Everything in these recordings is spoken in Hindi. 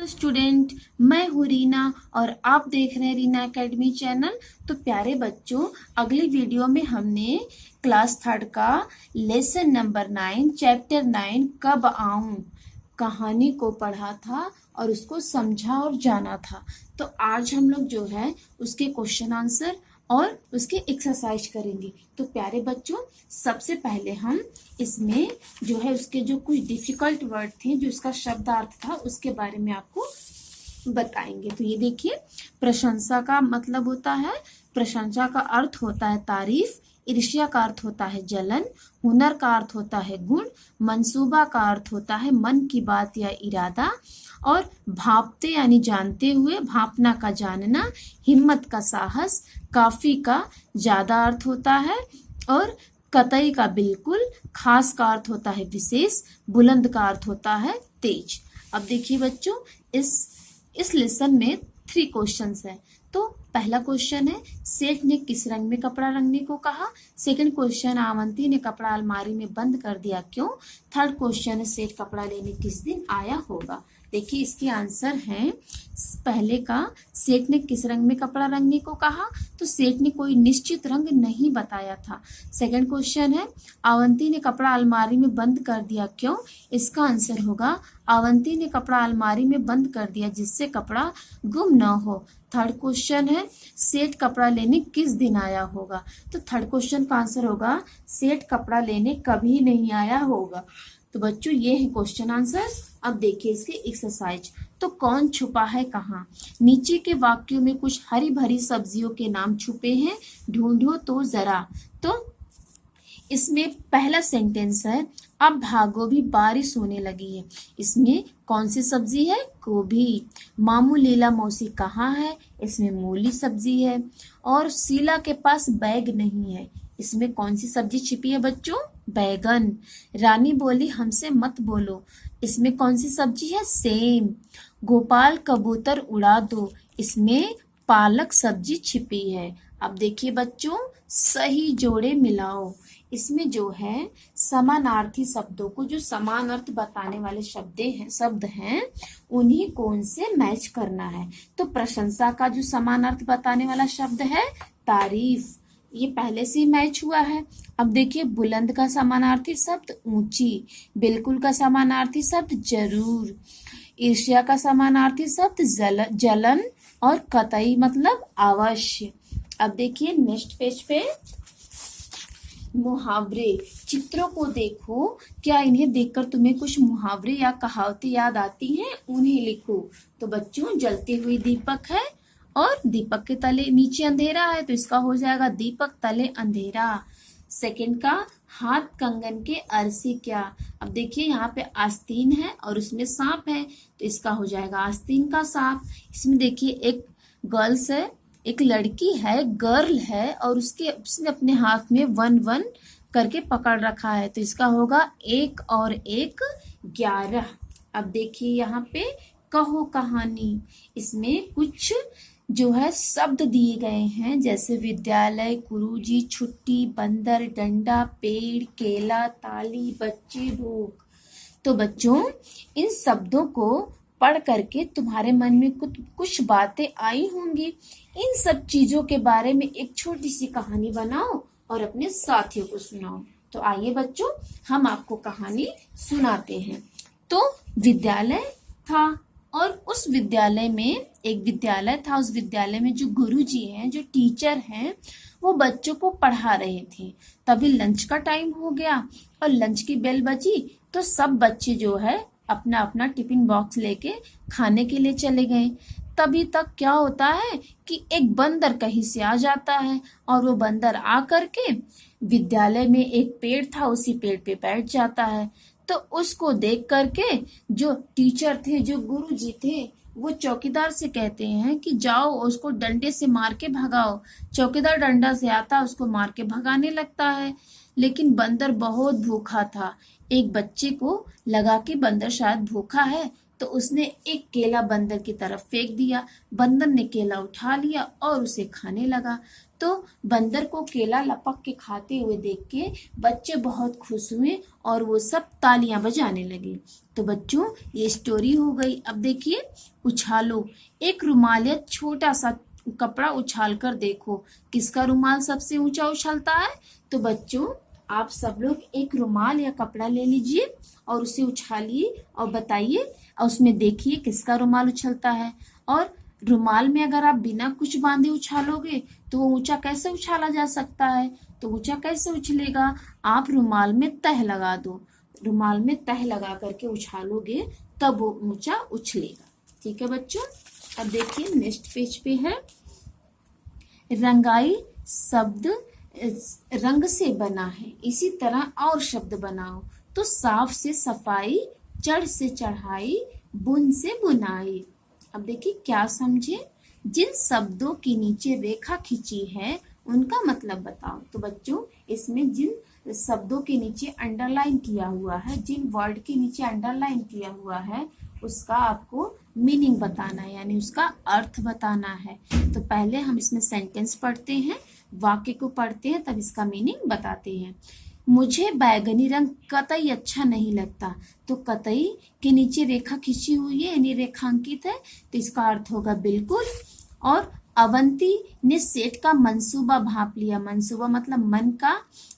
स्टूडेंट, मैं हूँ रीना और आप देख रहे हैं रीना एकेडमी चैनल। तो प्यारे बच्चों, अगली वीडियो में हमने क्लास थर्ड का लेसन नंबर 9 चैप्टर 9 कब आऊं कहानी को पढ़ा था और उसको समझा और जाना था। तो आज हम लोग जो है उसके क्वेश्चन आंसर और उसके एक्सरसाइज करेंगे। तो प्यारे बच्चों, सबसे पहले हम इसमें जो है उसके जो कुछ डिफिकल्ट वर्ड थे, जो इसका शब्दार्थ था, उसके बारे में आपको बताएंगे। तो ये देखिए, प्रशंसा का मतलब होता है, प्रशंसा का अर्थ होता है तारीफ, ईर्ष्या का अर्थ होता है जलन, हुनर का अर्थ होता है गुण, मंसूबा का अर्थ होता है मन की बात या इरादा, और भापते यानी जानते हुए, भापना का जानना, हिम्मत का साहस, काफी का ज्यादा अर्थ होता है, और कतई का बिल्कुल, खास का अर्थ होता है विशेष, बुलंद का अर्थ होता है तेज। अब देखिए बच्चों, इस लेसन में 3 क्वेश्चंस हैं। तो पहला क्वेश्चन है, सेठ ने किस रंग में कपड़ा रंगने को कहा। सेकंड क्वेश्चन, आवंती ने कपड़ा अलमारी में बंद कर दिया क्यों। थर्ड क्वेश्चन है, सेठ कपड़ा लेने किस दिन आया होगा। देखिए इसके आंसर हैं, पहले का, सेठ ने किस रंग में कपड़ा रंगने को कहा, तो सेठ ने कोई निश्चित रंग नहीं बताया था। सेकंड क्वेश्चन है, आवंती ने कपड़ा अलमारी में बंद कर दिया क्यों। इसका आंसर होगा, आवंती ने कपड़ा अलमारी में बंद कर दिया जिससे कपड़ा गुम न हो। थर्ड क्वेश्चन है, सेठ कपड़ा लेने किस दिन आया होगा। तो थर्ड क्वेश्चन का आंसर होगा, सेठ कपड़ा लेने कभी नहीं आया होगा। तो बच्चों, ये है क्वेश्चन आंसर्स। अब देखिए इसके एक्सरसाइज। तो कौन छुपा है कहाँ। नीचे के वाक्यों में कुछ हरी भरी सब्जियों के नाम छुपे हैं, ढूंढो तो जरा। तो इसमें पहला सेंटेंस है, अब भागो भी बारिश होने लगी है। इसमें कौन सी सब्जी है, गोभी। मामू लीला मौसी कहाँ है, इसमें मूली सब्जी है। और शीला के पास बैग नहीं है, इसमें कौन सी सब्जी छिपी है बच्चों, बैगन। रानी बोली हमसे मत बोलो, इसमें कौन सी सब्जी है, सेम। गोपाल कबूतर उड़ा दो, इसमें पालक सब्जी छिपी है। अब देखिए बच्चों, सही जोड़े मिलाओ। इसमें जो है समानार्थी शब्दों को, जो समान अर्थ बताने वाले शब्द हैं उन्हीं को उनसे मैच करना है। तो प्रशंसा का जो समान अर्थ बताने वाला शब्द है तारीफ, ये पहले से ही मैच हुआ है। अब देखिए, बुलंद का समानार्थी शब्द ऊंची, बिल्कुल का समानार्थी शब्द जरूर, ईर्ष्या का समानार्थी शब्द जलन, और कतई मतलब अवश्य। अब देखिए नेक्स्ट पेज पे मुहावरे। चित्रों को देखो, क्या इन्हें देखकर तुम्हें कुछ मुहावरे या कहावतें याद आती हैं, उन्हें लिखो। तो बच्चों, जलती हुई दीपक है और दीपक के तले नीचे अंधेरा है, तो इसका हो जाएगा दीपक तले अंधेरा। सेकंड का, हाथ कंगन के अरसी क्या। अब देखिए यहाँ पे आस्तीन है और उसमें सांप है, तो इसका हो जाएगा आस्तीन का सांप। इसमें देखिए एक गर्ल्स है, एक लड़की है, गर्ल है, और उसने अपने हाथ में 1 1 करके पकड़ रखा है, तो इसका होगा 1 और 1 11। अब देखिए यहाँ पे कहो कहानी। इसमें कुछ जो है शब्द दिए गए हैं, जैसे विद्यालय, गुरुजी, छुट्टी, बंदर, डंडा, पेड़, केला, ताली, बच्चे, भूख। तो बच्चों, इन शब्दों को पढ़ करके तुम्हारे मन में कुछ बातें आई होंगी। इन सब चीजों के बारे में एक छोटी सी कहानी बनाओ और अपने साथियों को सुनाओ। तो आइए बच्चों, हम आपको कहानी सुनाते हैं। तो विद्यालय था और उस विद्यालय में एक विद्यालय था। उस विद्यालय में जो गुरुजी हैं, जो टीचर हैं, वो बच्चों को पढ़ा रहे थे। तभी लंच का टाइम हो गया और लंच की बेल बजी, तो सब बच्चे जो है अपना अपना टिफिन बॉक्स लेके खाने के लिए चले गए। तभी तक क्या होता है कि एक बंदर कहीं से आ जाता है, और वो बंदर आ करके विद्यालय में एक पेड़ था, उसी पेड़ पे बैठ जाता है। तो उसको देख करके जो टीचर थे, जो गुरुजी थे, वो चौकीदार से कहते हैं कि जाओ उसको डंडे से मार के भगाओ। चौकीदार डंडा से आता, उसको मार के भगाने लगता है, लेकिन बंदर बहुत भूखा था। एक बच्चे को लगा कि बंदर शायद भूखा है, तो उसने एक केला बंदर की तरफ फेंक दिया। बंदर ने केला उठा लिया और उसे खाने लगा। तो बंदर को केला लपक के खाते हुए देख के बच्चे बहुत खुश हुए और वो सब तालियां बजाने लगे। तो बच्चों, ये स्टोरी हो गई। अब देखिए, उछालो। एक रुमाल या छोटा सा कपड़ा उछाल कर देखो, किसका रुमाल सबसे ऊंचा उछलता है। तो बच्चों, आप सब लोग एक रुमाल या कपड़ा ले लीजिए और उसे उछालिए और बताइए और उसमें देखिए किसका रुमाल उछलता है। और रुमाल में अगर आप बिना कुछ बांधे उछालोगे तो वो ऊंचा कैसे उछाला जा सकता है। तो ऊंचा कैसे उछलेगा, आप रुमाल में तह लगा दो। रुमाल में तह लगा करके उछालोगे तब वो ऊंचा उछलेगा। ठीक है बच्चों। अब देखिए नेक्स्ट पेज पे है, रंगाई शब्द रंग से बना है, इसी तरह और शब्द बनाओ। तो साफ से सफाई, चढ़ से चढ़ाई, बुन से बुनाई। अब देखिए क्या समझे, जिन शब्दों के नीचे रेखा खींची है उनका मतलब बताओ। तो बच्चों, इसमें जिन शब्दों के नीचे अंडरलाइन किया हुआ है, जिन वर्ड के नीचे अंडरलाइन किया हुआ है, उसका आपको मीनिंग बताना है, यानी उसका अर्थ बताना है। तो पहले हम इसमें सेंटेंस पढ़ते हैं, वाक्य को पढ़ते हैं, तब इसका मीनिंग बताते हैं। मुझे बैगनी रंग कतई अच्छा नहीं लगता। तो कतई के नीचे रेखा खींची हुई है यानी रेखांकित है, तो इसका अर्थ होगा बिल्कुल। और अवंती ने सेठ का मंसूबा भांप लिया। मंसूबा मतलब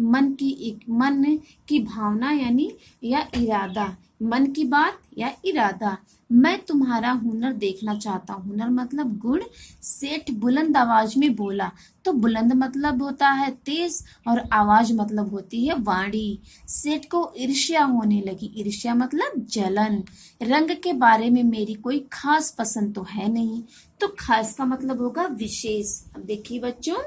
मन की भावना यानी या इरादा, मन की बात या इरादा। मैं तुम्हारा हुनर देखना चाहता हूँ। हुनर मतलब गुण। सेठ बुलंद आवाज में बोला। तो बुलंद मतलब होता है तेज और आवाज मतलब होती है वाणी। सेठ को ईर्ष्या होने लगी। ईर्ष्या मतलब जलन। रंग के बारे में मेरी कोई खास पसंद तो है नहीं। तो खास का मतलब होगा विशेष। अब देखिए बच्चों,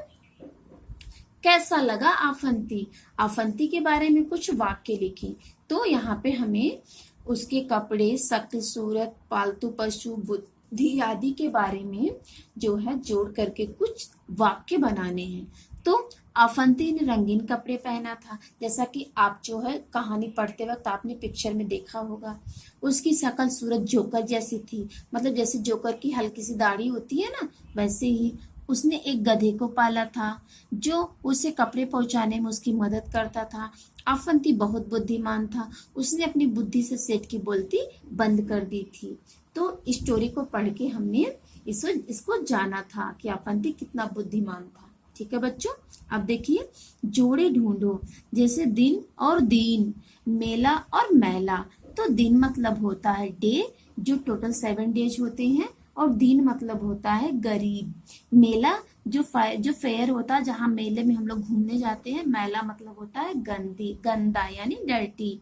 कैसा लगा आफंती। आफंती के बारे में कुछ वाक्य लिखी। तो यहाँ पे हमें उसके कपड़े, शक्ल, सूरत, पालतू पशु, बुद्धि आदि के बारे में जो है जोड़ करके कुछ वाक्य बनाने हैं। तो आफंती ने रंगीन कपड़े पहना था, जैसा कि आप जो है कहानी पढ़ते वक्त आपने पिक्चर में देखा होगा। उसकी शक्ल सूरत जोकर जैसी थी, मतलब जैसे जोकर की हल्की सी दाढ़ी होती है ना, वैसे ही। उसने एक गधे को पाला था जो उसे कपड़े पहुंचाने में उसकी मदद करता था। आफंती बहुत बुद्धिमान था। उसने अपनी बुद्धि से सेठ की बोलती बंद कर दी थी। तो स्टोरी को पढ़ के हमने इसको जाना था कि आफंती कितना बुद्धिमान था। ठीक है बच्चों। अब देखिए, जोड़े ढूंढो। जैसे दिन और दीन, मेला और मेला। तो दिन मतलब होता है डे, जो टोटल 7 डेज होते हैं, और दीन मतलब होता है गरीब। मेला जो फेयर होता है, जहाँ मेले में हम लोग घूमने जाते हैं। मेला मतलब होता है गंदा यानी डर्टी।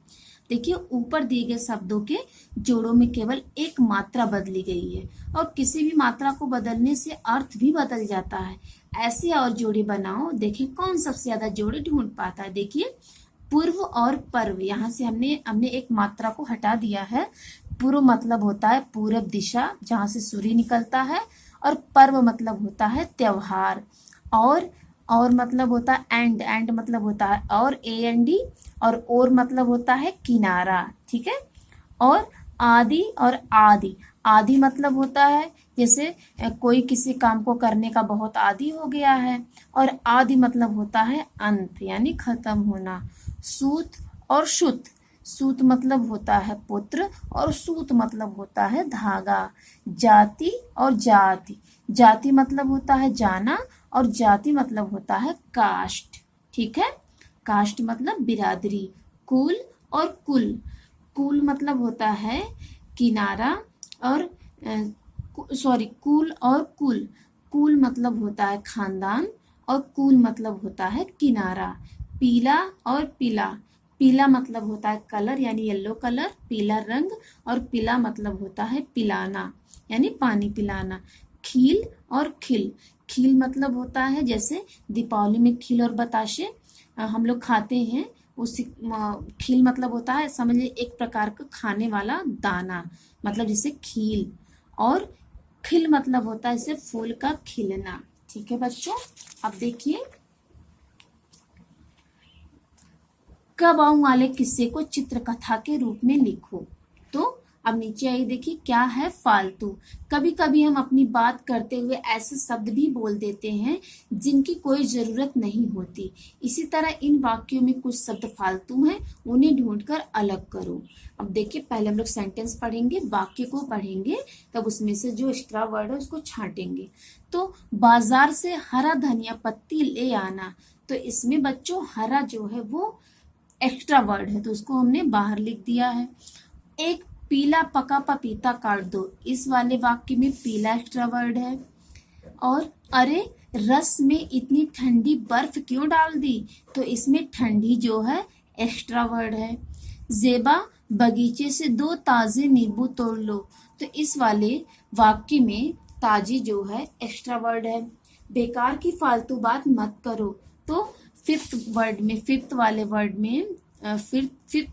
देखिए, ऊपर दिए गए शब्दों के जोड़ों में केवल एक मात्रा बदली गई है, और किसी भी मात्रा को बदलने से अर्थ भी बदल जाता है। ऐसे और जोड़े बनाओ। देखिए कौन सबसे ज्यादा जोड़े ढूंढ पाता है। देखिए, पूर्व और पर्व, यहाँ से हमने एक मात्रा को हटा दिया है। पूर्व मतलब होता है पूरब दिशा, जहाँ से सूर्य निकलता है, और पर्व मतलब होता है त्योहार। और मतलब होता है एंड मतलब होता है और AND, और मतलब होता है किनारा। ठीक है। और आदि और आदि मतलब होता है जैसे कोई किसी काम को करने का बहुत आदी हो गया है। और आदि मतलब होता है अंत यानी खत्म होना। सूत और शुत, सूत मतलब होता है पुत्र, और सूत मतलब होता है धागा। जाति और जाति, जाति मतलब होता है जाना, और जाति मतलब होता है कास्ट। ठीक है। कास्ट मतलब बिरादरी। कुल और कुल, कुल मतलब होता है किनारा, और कुल और कुल मतलब होता है खानदान, और कुल मतलब होता है किनारा। पीला और पीला, पीला मतलब होता है कलर यानी येलो कलर, पीला रंग, और पीला मतलब होता है पिलाना यानी पानी पिलाना। खील और खिल, खील मतलब होता है जैसे दीपावली में खील और बताशे हम लोग खाते हैं, उसी खील मतलब होता है, समझ लीजिए एक प्रकार का खाने वाला दाना, मतलब जैसे खील। और खिल मतलब होता है जैसे फूल का खिलना। ठीक है बच्चों। अब देखिए, कब आऊं वाले किस्से को चित्रकथा के रूप में लिखो। तो अब नीचे आई देखिए क्या है फालतू। कभी कभी हम अपनी बात करते हुए ऐसे शब्द भी बोल देते हैं जिनकी कोई जरूरत नहीं होती। इसी तरह इन वाक्यों में कुछ शब्द फालतू हैं, उन्हें ढूंढकर अलग करो। अब देखिए पहले हम लोग सेंटेंस पढ़ेंगे, वाक्य को पढ़ेंगे, तब उसमें से जो एक्स्ट्रा वर्ड है उसको छांटेंगे। तो बाजार से हरा धनिया पत्ती ले आना, तो इसमें बच्चों हरा जो है वो एक्स्ट्रा वर्ड है, तो उसको हमने बाहर लिख दिया है। एक पीला पका पपीता काट दो, इस वाले वाक्य में पीला एक्स्ट्रा वर्ड है। और अरे रस में इतनी ठंडी बर्फ क्यों डाल दी, तो इसमें ठंडी जो है एक्स्ट्रा वर्ड है। जेबा बगीचे से 2 ताजे नींबू तोड़ लो, तो इस वाले वाक्य में ताजी जो है एक्स्ट्रा वर्ड है। बेकार की फालतू बात मत करो, तो फिफ्थ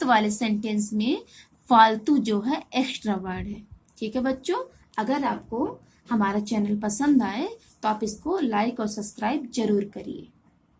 वाले सेंटेंस में फालतू जो है एक्स्ट्रा वर्ड है। ठीक है बच्चों, अगर आपको हमारा चैनल पसंद आए तो आप इसको लाइक और सब्सक्राइब जरूर करिए।